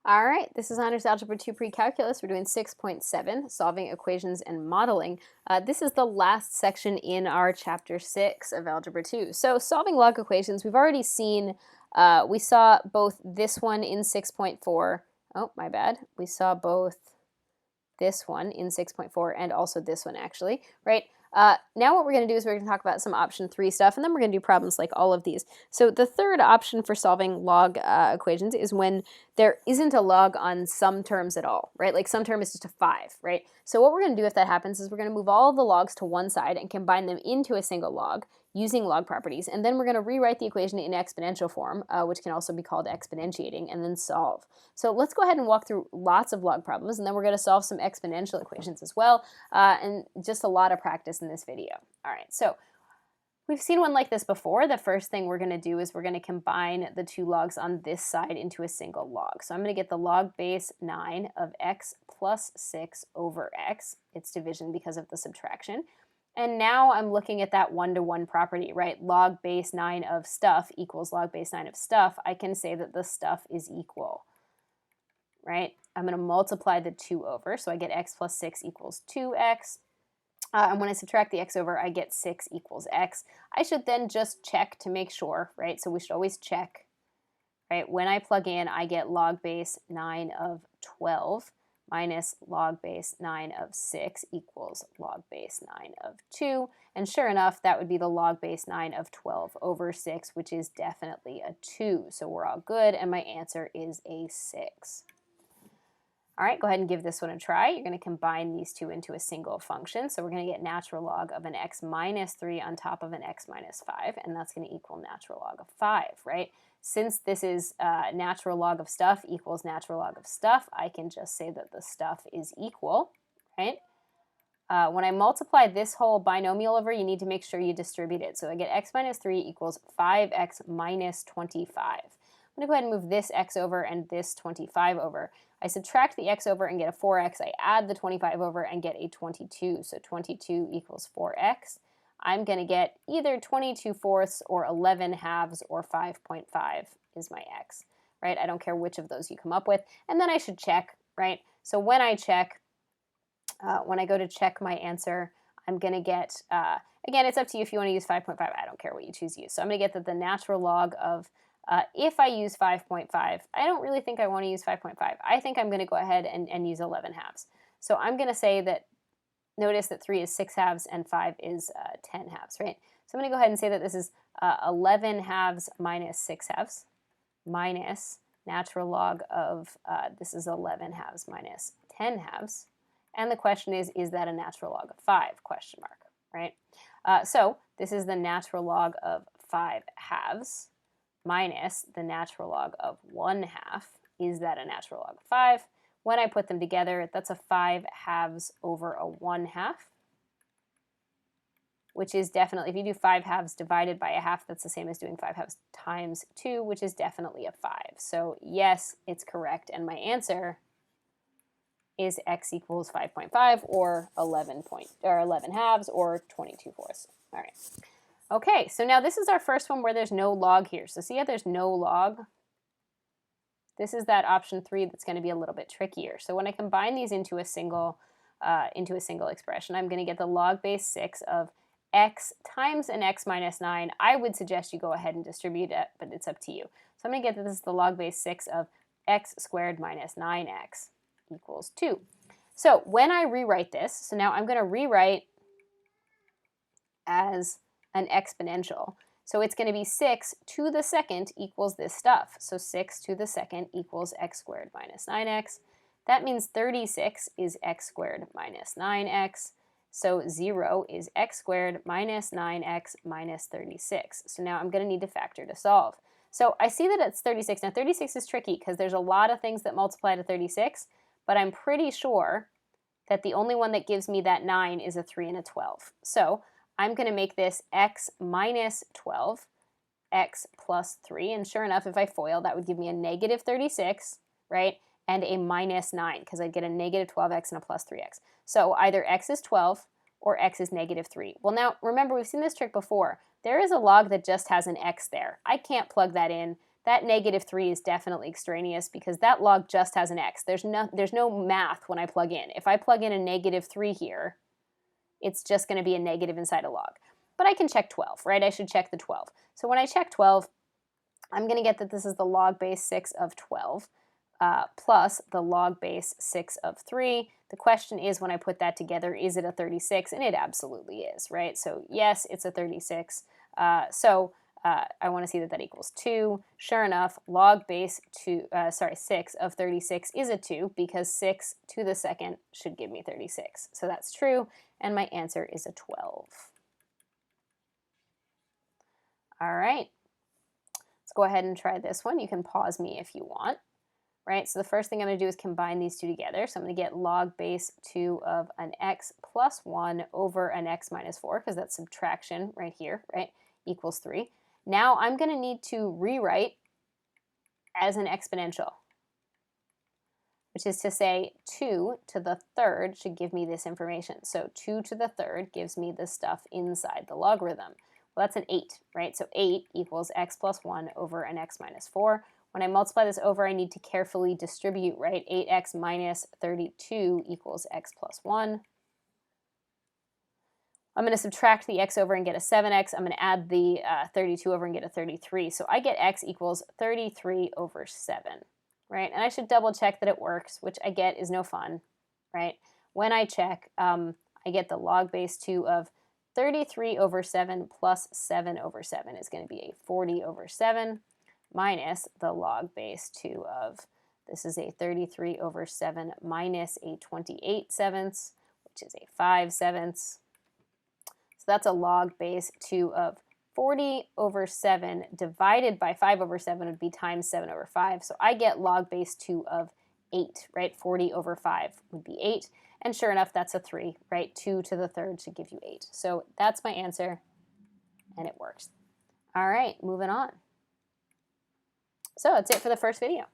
All right, this is Honors Algebra 2 Pre-Calculus. We're doing 6.7, solving equations and modeling. This is the last section in our Chapter 6 of Algebra 2. So solving log equations, we've already seen, we saw both this one in 6.4. Oh, my bad. We saw both this one in 6.4 and also this one actually, right? Now what we're going to do is we're going to talk about some option 3 stuff, and then we're going to do problems like all of these. So the third option for solving log equations is when there isn't a log on some terms at all, right? Like some term is just a 5, right? So what we're going to do if that happens is we're going to move all of the logs to one side and combine them into a single log using log properties, and then we're going to rewrite the equation in exponential form, which can also be called exponentiating, and then solve. So let's go ahead and walk through lots of log problems, and then we're going to solve some exponential equations as well, and just a lot of practice in this video. All right, so we've seen one like this before. The first thing we're going to do is we're going to combine the two logs on this side into a single log. So I'm going to get the log base 9 of x plus 6 over x. It's division because of the subtraction. And now I'm looking at that one-to-one property, right? Log base 9 of stuff equals log base 9 of stuff. I can say that the stuff is equal, right? I'm going to multiply the 2 over, so I get x plus 6 equals 2x. And when I subtract the x over, I get 6 equals x. I should then just check to make sure, right? So we should always check, right? When I plug in, I get log base 9 of 12 minus log base 9 of 6 equals log base 9 of 2. And sure enough, that would be the log base 9 of 12 over 6, which is definitely a 2. So we're all good, and my answer is a 6. All right, go ahead and give this one a try. You're going to combine these two into a single function. So we're going to get natural log of an x minus 3 on top of an x minus 5, and that's going to equal natural log of 5, right? Since this is natural log of stuff equals natural log of stuff, I can just say that the stuff is equal, right? When I multiply this whole binomial over, you need to make sure you distribute it. So I get x minus 3 equals 5x minus 25. I'm going to go ahead and move this x over and this 25 over. I subtract the x over and get a 4x. I add the 25 over and get a 22. So 22 equals 4x. I'm going to get either 22 fourths or 11 halves or 5.5 is my x, right? I don't care which of those you come up with. And then I should check, right? So when I check, when I go to check my answer, I'm going to get, again, it's up to you if you want to use 5.5. I don't care what you choose to use. So I'm going to get that the natural log of, if I use 5.5, I don't really think I want to use 5.5. I think I'm going to go ahead and use 11 halves. So I'm going to say that, notice that 3 is 6 halves and 5 is 10 halves, right? So I'm going to go ahead and say that this is 11 halves minus 6 halves minus natural log of, this is 11 halves minus 10 halves. And the question is that a natural log of 5, question mark, right? So this is the natural log of 5 halves minus the natural log of 1 half. Is that a natural log of 5? When I put them together, that's a 5 halves over a 1 half, which is definitely, if you do 5 halves divided by a half, that's the same as doing 5 halves times 2, which is definitely a 5. So yes, it's correct, and my answer is x equals 5.5 or 11 halves or 22 fourths. All right. Okay, so now this is our first one where there's no log here. So see how there's no log? This is that option 3 that's going to be a little bit trickier. So when I combine these into a single expression, I'm going to get the log base 6 of x times an x minus 9. I would suggest you go ahead and distribute it, but it's up to you. So I'm going to get that this is the log base 6 of x squared minus 9x equals 2. So when I rewrite this, so now I'm going to rewrite as an exponential. So it's going to be 6 to the second equals this stuff. So 6 to the second equals x squared minus 9x. That means 36 is x squared minus 9x. So 0 is x squared minus 9x minus 36. So now I'm going to need to factor to solve. So I see that it's 36. Now 36 is tricky because there's a lot of things that multiply to 36, but I'm pretty sure that the only one that gives me that 9 is a 3 and a 12. So I'm going to make this x minus 12, x plus 3, and sure enough, if I FOIL, that would give me a negative 36, right, and a minus 9, because I'd get a negative 12x and a plus 3x. So either x is 12 or x is negative 3. Well, now, remember, we've seen this trick before. There is a log that just has an x there. I can't plug that in that -3 is definitely extraneous because that log just has an x. There's no math when I plug in. If I plug in a -3 here, it's just going to be a negative inside a log. But I can check 12, right? I should check the 12. So when I check 12, I'm going to get that this is the log base 6 of 12 plus the log base 6 of 3. The question is, when I put that together, is it a 36? And it absolutely is, right? So yes, it's a 36. I want to see that that equals 2. Sure enough, log base 6 of 36 is a 2 because 6 to the second should give me 36. So that's true, and my answer is a 12. All right, let's go ahead and try this one. You can pause me if you want. Right, so the first thing I'm going to do is combine these two together. So I'm going to get log base 2 of an x plus 1 over an x minus 4, because that's subtraction right here, right, equals 3. Now I'm going to need to rewrite as an exponential, which is to say 2 to the third should give me this information. So 2 to the third gives me the stuff inside the logarithm. Well, that's an 8, right? So 8 equals x plus 1 over an x minus 4. When I multiply this over, I need to carefully distribute, right? 8x minus 32 equals x plus 1. I'm going to subtract the x over and get a 7x. I'm going to add the 32 over and get a 33. So I get x equals 33 over 7, right? And I should double check that it works, which I get is no fun, right? When I check, I get the log base 2 of 33 over 7 plus 7 over 7 is going to be a 40 over 7. Minus the log base 2 of, this is a 33 over 7 minus a 28 sevenths, which is a 5 sevenths. So that's a log base 2 of 40 over 7 divided by 5 over 7 would be times 7 over 5. So I get log base 2 of 8, right? 40 over 5 would be 8. And sure enough, that's a 3, right? 2 to the third should give you 8. So that's my answer, and it works. All right, moving on. So that's it for the first video.